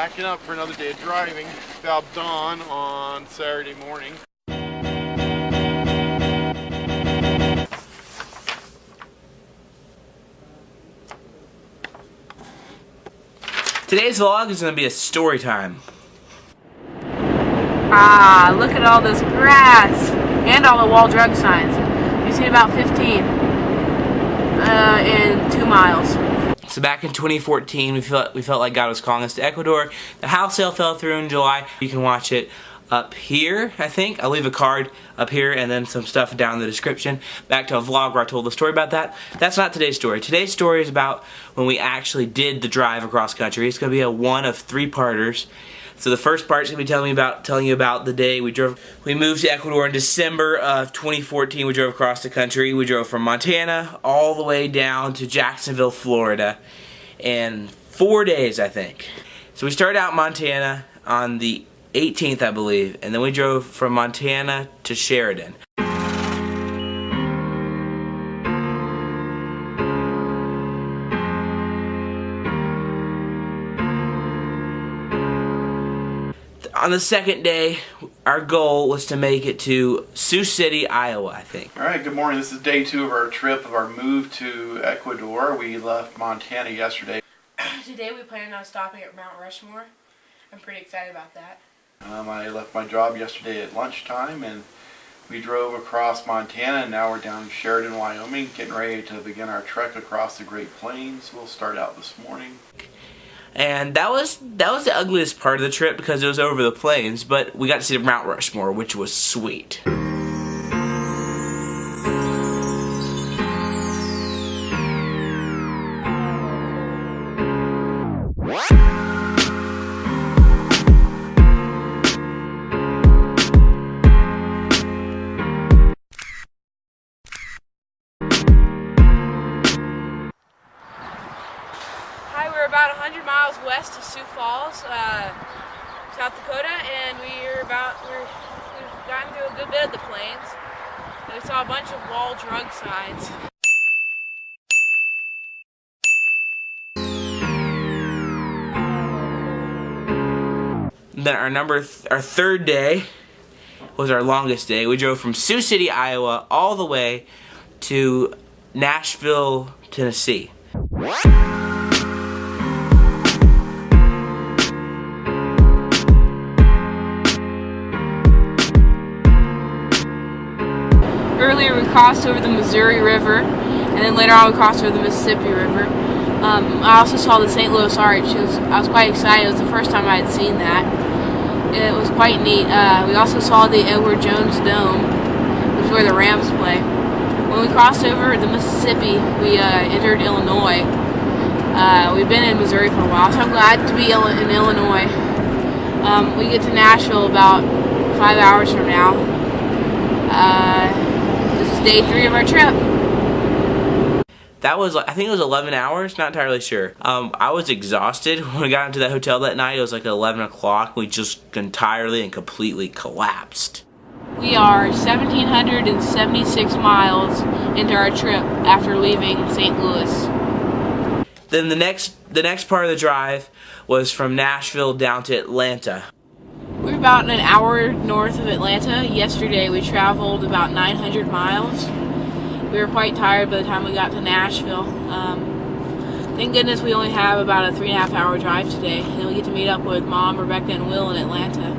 packing up for another day of driving. About dawn on Saturday morning. Today's vlog is going to be a story time. Ah, look at all this grass and all the wall drug signs. We've seen about 15 in 2 miles. So back in 2014, we felt like God was calling us to Ecuador. The house sale fell through in July. You can watch it up here, I think. I'll leave a card up here and then some stuff down in the description. Back to a vlog where I told the story about that. That's not today's story. Today's story is about when we actually did the drive across country. It's going to be a one of 3-parters. So the first part is going to be telling you about the day we drove. We moved to Ecuador in December of 2014. We drove across the country. We drove from Montana all the way down to Jacksonville, Florida in 4 days, I think. So we started out in Montana on the 18th, I believe, and then we drove from Montana to Sheridan. On the second day, our goal was to make it to Sioux City, Iowa, I think. Alright, good morning. This is day 2 of our trip, of our move to Ecuador. We left Montana yesterday. Today we plan on stopping at Mount Rushmore. I'm pretty excited about that. I left my job yesterday at lunchtime and we drove across Montana, and now we're down in Sheridan, Wyoming, getting ready to begin our trek across the Great Plains. We'll start out this morning. And that was the ugliest part of the trip because it was over the plains, but we got to see Mount Rushmore, which was sweet. We're about 100 miles west of Sioux Falls, South Dakota, and we've gotten through a good bit of the plains. And we saw a bunch of wall drug signs. Then our third day was our longest day. We drove from Sioux City, Iowa, all the way to Nashville, Tennessee. Earlier we crossed over the Missouri River, and then later on we crossed over the Mississippi River. I also saw the St. Louis Arch. I was quite excited. It was the first time I had seen that. It was quite neat. We also saw the Edward Jones Dome, which is where the Rams play. When we crossed over the Mississippi, we entered Illinois. We've been in Missouri for a while, so I'm glad to be in Illinois. We get to Nashville about 5 hours from now. This is day 3 of our trip. That was, I think it was 11 hours, not entirely sure. I was exhausted when we got into that hotel that night. It was like 11 o'clock. We just entirely and completely collapsed. We are 1,776 miles into our trip after leaving St. Louis. Then the next part of the drive was from Nashville down to Atlanta. We're about an hour north of Atlanta. Yesterday we traveled about 900 miles. We were quite tired by the time we got to Nashville. Thank goodness we only have about a 3.5 hour drive today. And we get to meet up with Mom, Rebecca, and Will in Atlanta.